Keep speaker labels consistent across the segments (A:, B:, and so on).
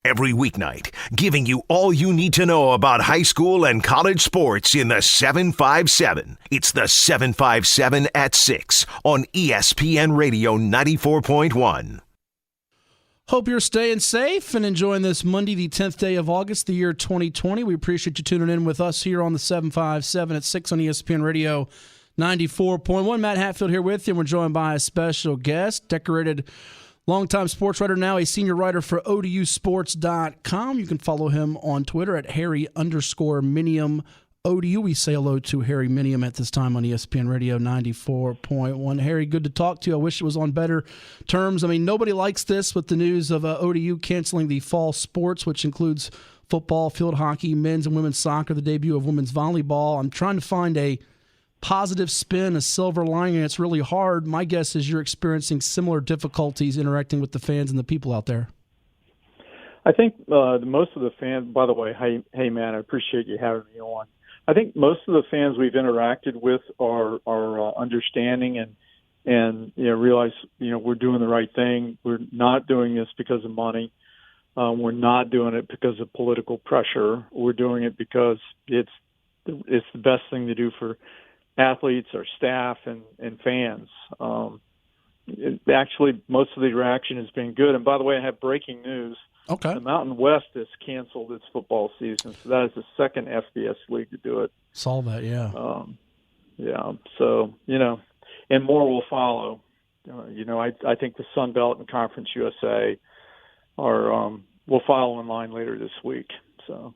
A: Every weeknight, giving you all you need to know about high school and college sports in the 757. It's the 757 at 6 on ESPN Radio 94.1.
B: Hope you're staying safe and enjoying this Monday, the 10th day of August, the year 2020. We appreciate you tuning in with us here on the 757 at 6 on ESPN Radio 94.1. Matt Hatfield here with you, and we're joined by a special guest, decorated longtime sports writer, now a senior writer for ODUsports.com. You can follow him on Twitter at Harry_Minium ODU. We say hello to Harry Minium at this time on ESPN Radio 94.1. Harry, good to talk to you. I wish it was on better terms. I mean, nobody likes this with the news of ODU canceling the fall sports, which includes football, field hockey, men's and women's soccer, the debut of women's volleyball. I'm trying to find a positive spin, a silver lining, and it's really hard. My guess is you're experiencing similar difficulties interacting with the fans and the people out there.
C: I think most of the fans, by the way, hey man, I appreciate you having me on. I think most of the fans we've interacted with are understanding and realize we're doing the right thing. We're not doing this because of money. We're not doing it because of political pressure. We're doing it because it's the best thing to do for athletes, our staff, and fans. Actually, most of the reaction has been good. And by the way, I have breaking news.
B: Okay.
C: The Mountain West has canceled its football season, so that is the second FBS league to do it.
B: Saw that, yeah.
C: So, and more will follow. I think the Sun Belt and Conference USA will follow in line later this week. So.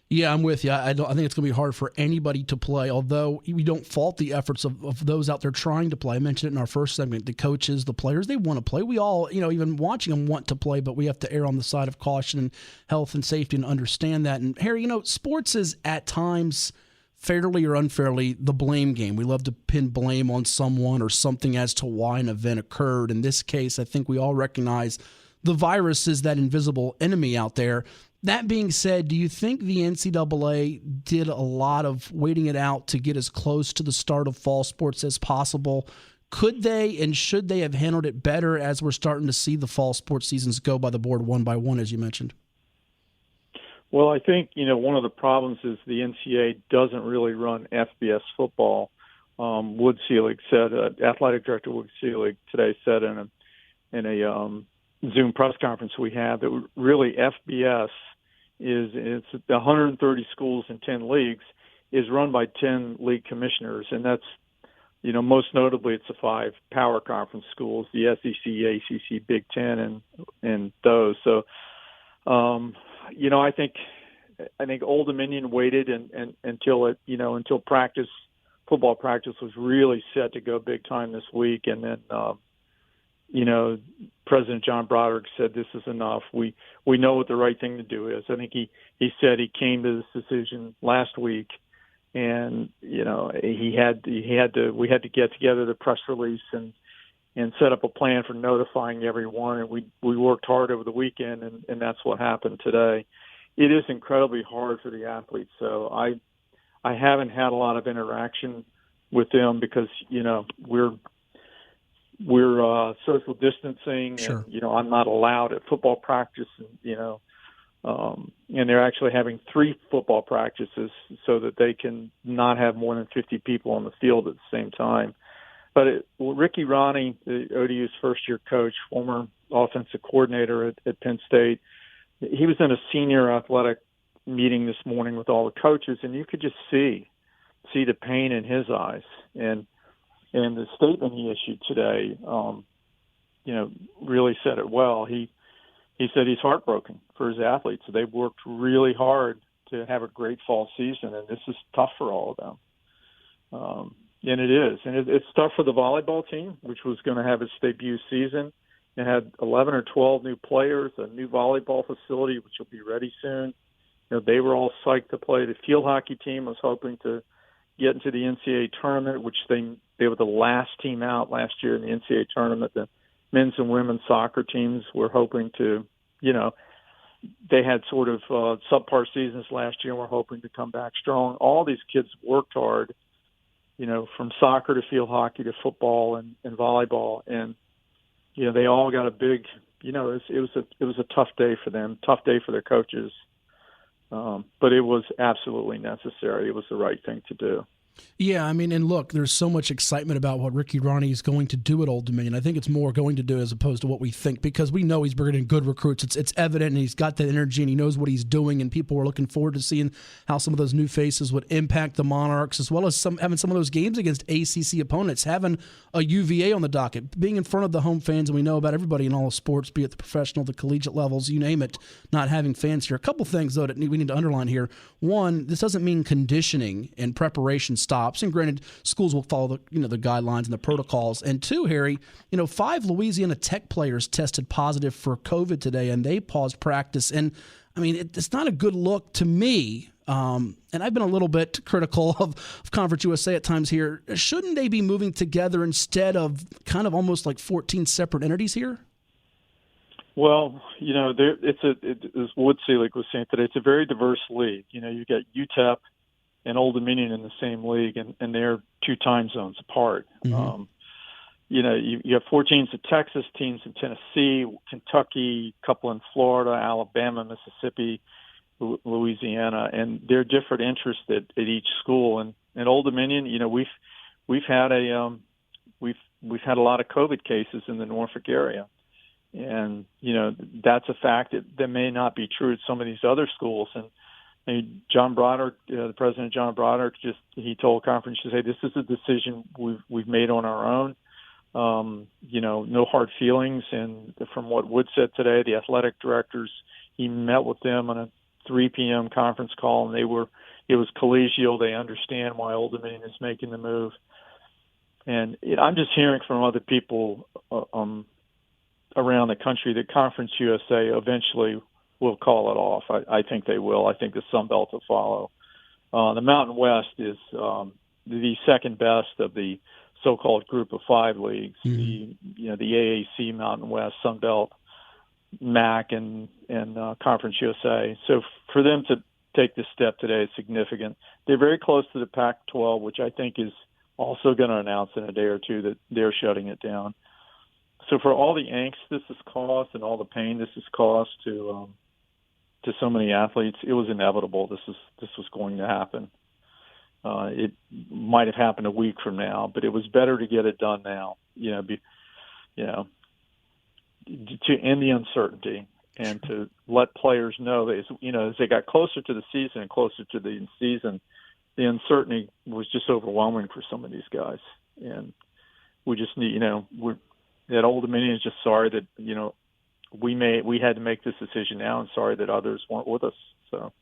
B: Yeah, I'm with you. I think it's going to be hard for anybody to play, although we don't fault the efforts of those out there trying to play. I mentioned it in our first segment. The coaches, the players, they want to play. We all, even watching them want to play, but we have to err on the side of caution and health and safety and understand that. And, Harry, sports is at times, fairly or unfairly, the blame game. We love to pin blame on someone or something as to why an event occurred. In this case, I think we all recognize the virus is that invisible enemy out there. That being said, do you think the NCAA did a lot of waiting it out to get as close to the start of fall sports as possible? Could they and should they have handled it better as we're starting to see the fall sports seasons go by the board one by one, as you mentioned?
C: Well, I think, one of the problems is the NCAA doesn't really run FBS football. Wood Selig said, athletic director Wood Selig today said in a Zoom press conference we had that really FBS it's 130 schools and 10 leagues is run by 10 league commissioners, and that's most notably it's the 5 power conference schools, the SEC, ACC, Big Ten, and those. So I think Old Dominion waited until football practice was really set to go big time this week, and then President John Broderick said this is enough. We know what the right thing to do is. I think he said he came to this decision last week, and we had to get together the press release and set up a plan for notifying everyone. And we worked hard over the weekend, and that's what happened today. It is incredibly hard for the athletes. So I haven't had a lot of interaction with them because we're social distancing,
B: sure.
C: And I'm not allowed at football practice, and they're actually having 3 football practices so that they can not have more than 50 people on the field at the same time. But Ricky Ronnie, the ODU's first-year coach, former offensive coordinator at Penn State, he was in a senior athletic meeting this morning with all the coaches, and you could just see the pain in his eyes. And the statement he issued today, really said it well. He said he's heartbroken for his athletes. They've worked really hard to have a great fall season, and this is tough for all of them. And it is. And it's tough for the volleyball team, which was going to have its debut season. It had 11 or 12 new players, a new volleyball facility, which will be ready soon. They were all psyched to play. The field hockey team was hoping to get into the NCAA tournament, which they were the last team out last year in the NCAA tournament. The men's and women's soccer teams were hoping to, they had sort of subpar seasons last year and were hoping to come back strong. All these kids worked hard, from soccer to field hockey to football and volleyball. And, they all got a big, it was a tough day for them, tough day for their coaches, but it was absolutely necessary. It was the right thing to do.
B: Yeah, I mean, and look, there's so much excitement about what Ricky Ronnie is going to do at Old Dominion. I think it's more going to do as opposed to what we think, because we know he's bringing in good recruits. It's evident, and he's got that energy, and he knows what he's doing, and people are looking forward to seeing how some of those new faces would impact the Monarchs, as well as having some of those games against ACC opponents, having a UVA on the docket, being in front of the home fans, and we know about everybody in all of sports, be it the professional, the collegiate levels, you name it, not having fans here. A couple things, though, that we need to underline here. One, this doesn't mean conditioning and preparation stops, and granted, schools will follow the guidelines and the protocols. And two, Harry, 5 Louisiana Tech players tested positive for COVID today, and they paused practice. And I mean, it's not a good look to me. And I've been a little bit critical of Conference USA at times here. Shouldn't they be moving together instead of kind of almost like 14 separate entities here?
C: Well, as Wood Selig was saying today, it's a very diverse league. You got UTEP and Old Dominion in the same league, and they're 2 time zones apart. Mm-hmm. You have 4 teams in Texas, teams in Tennessee, Kentucky, a couple in Florida, Alabama, Mississippi, Louisiana, and they're different interests at each school. And Old Dominion, we've had a lot of COVID cases in the Norfolk area, and that's a fact that may not be true at some of these other schools. And John Broderick, the president, John Broderick, he told conference, to say this is a decision we've made on our own. No hard feelings. And from what Wood said today, the athletic directors, he met with them on a 3 p.m. conference call, and it was collegial. They understand why Old Dominion is making the move. And I'm just hearing from other people around the country that Conference USA eventually will call it off. I think they will. I think the Sun Belt will follow. The Mountain West is the second best of the so-called Group of 5 leagues. Mm-hmm. The AAC, Mountain West, Sun Belt, MAC, and Conference USA. So for them to take this step today is significant. They're very close to the Pac-12, which I think is also going to announce in a day or two that they're shutting it down. So for all the angst this has caused and all the pain this has caused to so many athletes, it was inevitable. This was going to happen. It might have happened a week from now, but it was better to get it done now. To end the uncertainty and to let players know that as they got closer to the season and closer to the season, the uncertainty was just overwhelming for some of these guys, and we just need that Old Dominion is just sorry that we had to make this decision now, and sorry that others weren't with us. So,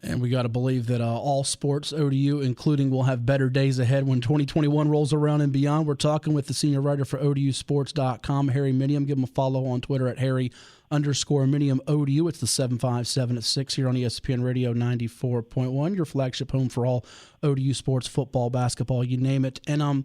B: and we got to believe that all sports, ODU including, will have better days ahead when 2021 rolls around and beyond. We're talking with the senior writer for ODUsports.com, Harry Minium. Give him a follow on Twitter at Harry_Minium ODU. It's the 757 at 6 here on ESPN Radio 94.1, your flagship home for all ODU sports, football, basketball, you name it. And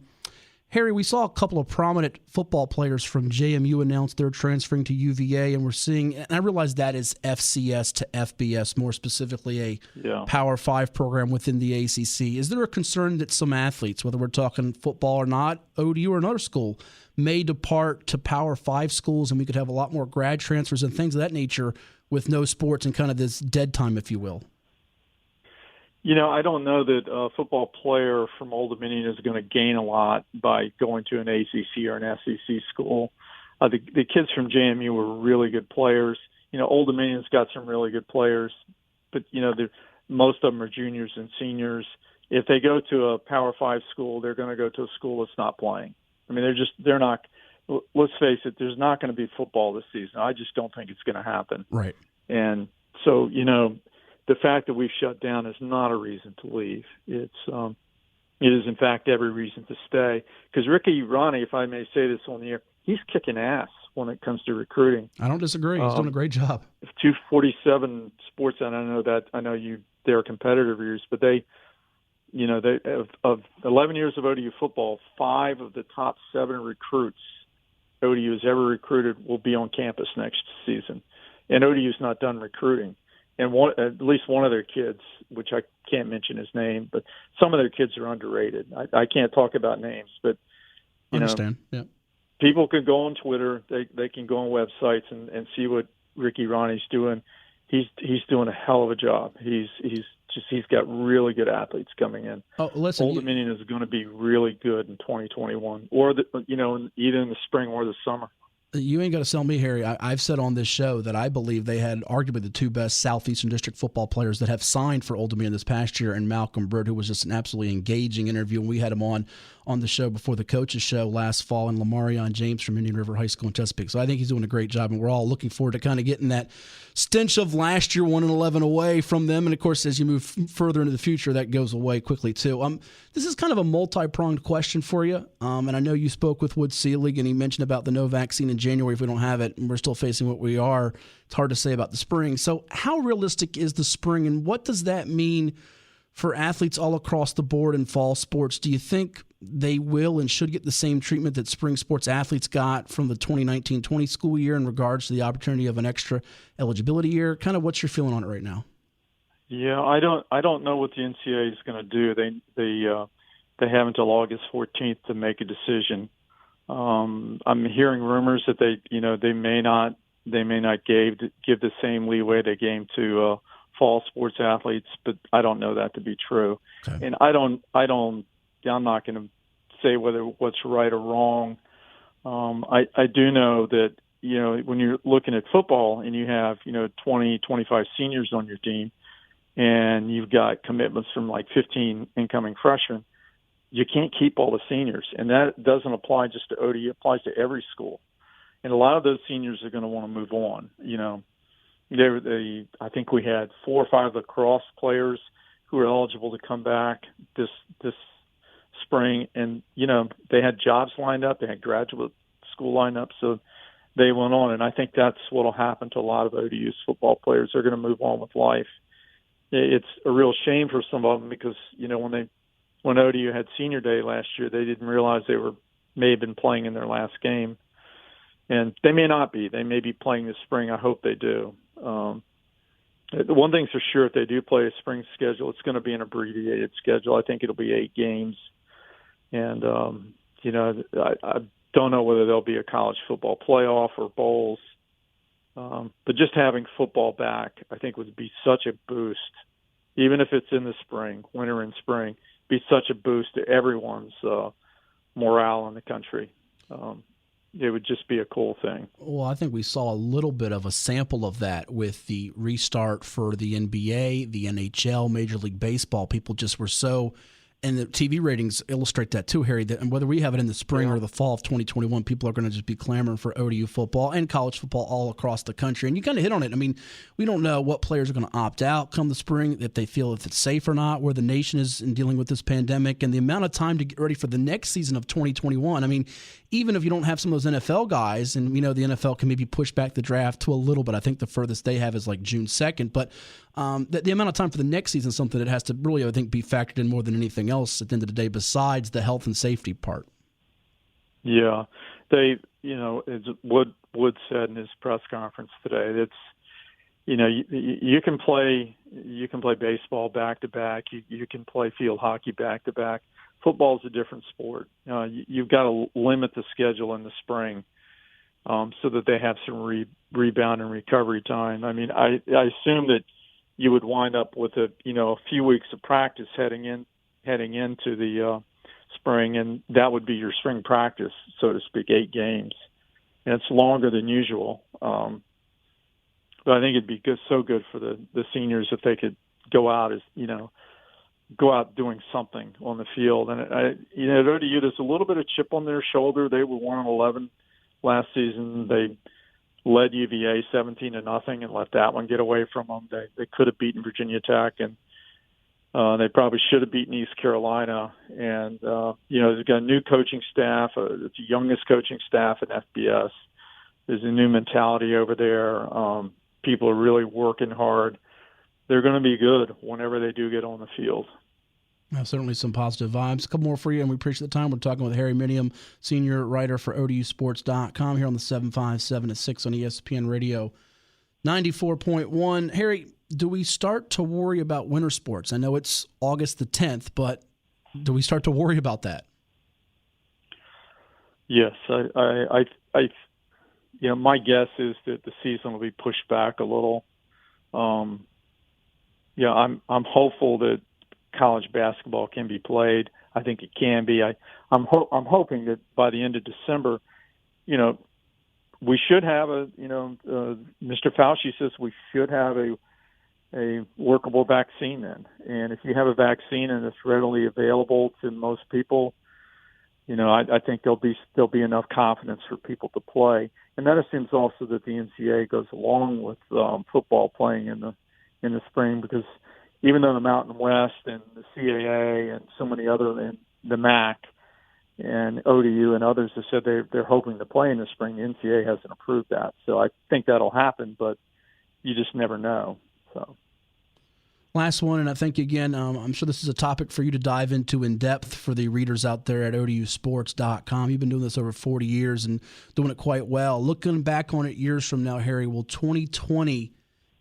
B: Harry, we saw a couple of prominent football players from JMU announce they're transferring to UVA, and we're seeing, and I realize that is FCS to FBS, more specifically a Power 5 program within the ACC. Is there a concern that some athletes, whether we're talking football or not, ODU or another school, may depart to Power 5 schools, and we could have a lot more grad transfers and things of that nature with no sports and kind of this dead time, if you will?
C: I don't know that a football player from Old Dominion is going to gain a lot by going to an ACC or an SEC school. The kids from JMU were really good players. Old Dominion's got some really good players, but, most of them are juniors and seniors. If they go to a Power 5 school, they're going to go to a school that's not playing. I mean, they're not – let's face it, there's not going to be football this season. I just don't think it's going to happen.
B: Right.
C: And so, the fact that we've shut down is not a reason to leave. It is, in fact, every reason to stay. Because Ricky Ronnie, if I may say this on the air, he's kicking ass when it comes to recruiting.
B: I don't disagree. He's doing a great job.
C: 247 Sports, and I know they're a competitor of yours, but they of 11 years of ODU football, 5 of the top 7 recruits ODU has ever recruited will be on campus next season, and ODU's not done recruiting. And at least one of their kids, which I can't mention his name, but some of their kids are underrated. I can't talk about names, but
B: understand. Yeah.
C: people can go on Twitter. They can go on websites and see what Ricky Ronnie's doing. He's doing a hell of a job. He's got really good athletes coming in.
B: Oh, listen,
C: Old Dominion is going to be really good in 2021, or either in the spring or the summer.
B: You ain't got to sell me, Harry. I've said on this show that I believe they had arguably the two best Southeastern District football players that have signed for Old Dominion this past year, and Malcolm Bird, who was just an absolutely engaging interview. And we had him on the show before the coaches show last fall, and Lamarion James from Indian River High School in Chesapeake. So I think he's doing a great job, and we're all looking forward to kind of getting that stench of last year 1-11 away from them. And, of course, as you move further into the future, that goes away quickly too. This is kind of a multi-pronged question for you, and I know you spoke with Wood Seelig, and he mentioned about the no vaccine in January. If we don't have it and we're still facing what we are, it's hard to say about the spring. So how realistic is the spring, and what does that mean for athletes all across the board in fall sports? Do you think they will and should get the same treatment that spring sports athletes got from the 2019-20 school year in regards to the opportunity of an extra eligibility year? Kind of what's your feeling on it right now?
C: Yeah, I don't know what the NCAA is going to do. They have until August 14th to make a decision. I'm hearing rumors that they may not give the same leeway they gave to fall sports athletes, but I don't know that to be true. Okay. And I'm not going to say whether what's right or wrong. I do know that when you're looking at football and you have 20, 25 seniors on your team, and you've got commitments from like 15 incoming freshmen, you can't keep all the seniors. And that doesn't apply just to ODU. It applies to every school. And a lot of those seniors are going to want to move on. I think we had 4 or 5 lacrosse players who were eligible to come back this spring. And, they had jobs lined up. They had graduate school lined up. So they went on. And I think that's what will happen to a lot of ODU's football players. They're going to move on with life. It's a real shame for some of them because, when ODU had senior day last year, they didn't realize may have been playing in their last game. And they may not be. They may be playing this spring. I hope they do. The one thing's for sure, if they do play a spring schedule, it's going to be an abbreviated schedule. I think it'll be 8 games. And, I don't know whether there'll be a college football playoff or bowls. But just having football back, I think, would be such a boost, even if it's in the spring, winter and spring, be such a boost to everyone's morale in the country. It would just be a cool thing.
B: Well, I think we saw a little bit of a sample of that with the restart for the NBA, the NHL, Major League Baseball. People just were so – and the TV ratings illustrate that too, Harry, that, and whether we have it in the spring or the fall of 2021, people are going to just be clamoring for ODU football and college football all across the country. And you kind of hit on it. I mean, we don't know what players are going to opt out come the spring, if they feel if it's safe or not, where the nation is in dealing with this pandemic, and the amount of time to get ready for the next season of 2021. I mean, even if you don't have some of those NFL guys, and we know the NFL can maybe push back the draft to a little bit. I think the furthest they have is like June 2nd. But the amount of time for the next season is something that has to really, I think, be factored in more than anything else at the end of the day, besides the health and safety part.
C: Yeah. As Wood said in his press conference today, it's, you can play baseball back to back. You can play field hockey back to back. Football is a different sport. You've got to limit the schedule in the spring so that they have some rebound and recovery time. I mean, I assume that you would wind up with a few weeks of practice heading into the spring, and that would be your spring practice, so to speak, 8 games, and it's longer than usual. But I think it'd be so good for the seniors if they could go out doing something on the field. And at ODU, there's a little bit of chip on their shoulder. They were 1-11 last season. They led UVA 17-0 and let that one get away from them. They could have beaten Virginia Tech, and they probably should have beaten East Carolina. And they've got a new coaching staff. It's the youngest coaching staff at FBS. There's a new mentality over there. People are really working hard. They're going to be good whenever they do get on the field.
B: Certainly some positive vibes. A couple more for you, and we appreciate the time. We're talking with Harry Minium, senior writer for ODUsports.com here on the 757 at 6 on ESPN Radio 94.1. Harry, do we start to worry about winter sports? I know it's August the 10th, but do we start to worry about that?
C: Yes, I my guess is that the season will be pushed back a little. I'm hopeful that college basketball can be played. I think it can be. I'm hoping that by the end of December, we should have Mr. Fauci says we should have a workable vaccine then. And if you have a vaccine and it's readily available to most people, I think there'll be enough confidence for people to play. And that assumes also that the NCAA goes along with football playing in the spring, because even though the Mountain West and the CAA and so many other, and the MAC and ODU and others have said they're hoping to play in the spring, the NCAA hasn't approved that. So I think that'll happen, but you just never know. So.
B: Last one, and I think, again, I'm sure this is a topic for you to dive into in depth for the readers out there at ODUsports.com. You've been doing this over 40 years and doing it quite well. Looking back on it years from now, Harry, will 2020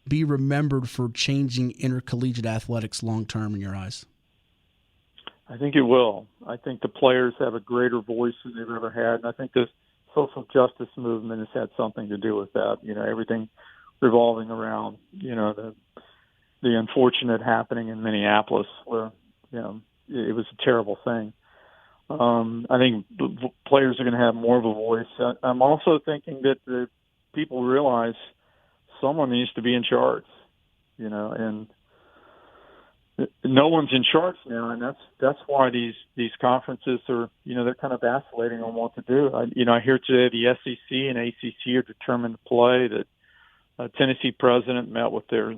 B: be remembered for changing intercollegiate athletics long-term in your eyes?
C: I think it will. I think the players have a greater voice than they've ever had, and I think the social justice movement has had something to do with that. Everything revolving around, the unfortunate happening in Minneapolis, where it was a terrible thing. I think players are going to have more of a voice. I'm also thinking that the people realize someone needs to be in charge, and no one's in charge now, and that's why these conferences are, they're kind of vacillating on what to do. I hear today the SEC and ACC are determined to play. That Tennessee president met with their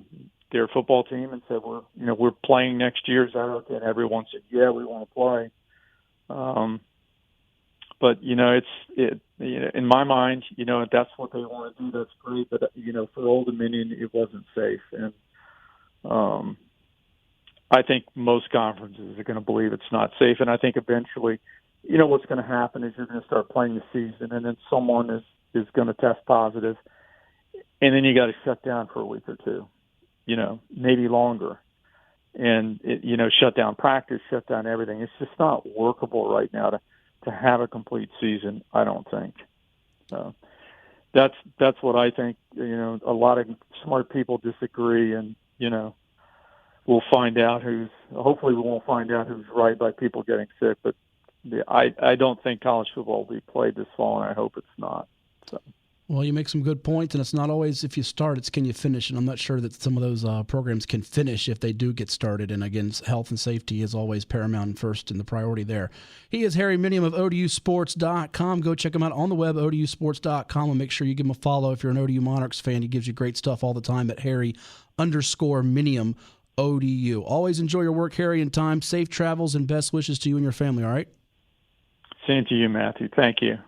C: football team and said, we're playing next year. Is that okay? And everyone said, yeah, we want to play. But in my mind, if that's what they want to do, that's great. But for Old Dominion, it wasn't safe, and I think most conferences are going to believe it's not safe. And I think eventually, what's going to happen is you're going to start playing the season, and then someone is going to test positive, and then you got to shut down for a week or two. Maybe longer, and shut down practice, shut down everything. It's just not workable right now to have a complete season. I don't think. That's what I think. A lot of smart people disagree, and we'll find out hopefully we won't find out who's right by people getting sick. But I don't think college football will be played this fall, and I hope it's not. So.
B: Well, you make some good points, and it's not always if you start, it's can you finish. And I'm not sure that some of those programs can finish if they do get started. And again, health and safety is always paramount and first in the priority there. He is Harry Minium of ODUsports.com. Go check him out on the web, ODUsports.com, and make sure you give him a follow if you're an ODU Monarchs fan. He gives you great stuff all the time at Harry_Minium ODU. Always enjoy your work, Harry, and time. Safe travels and best wishes to you and your family, all right?
C: Same to you, Matthew. Thank you.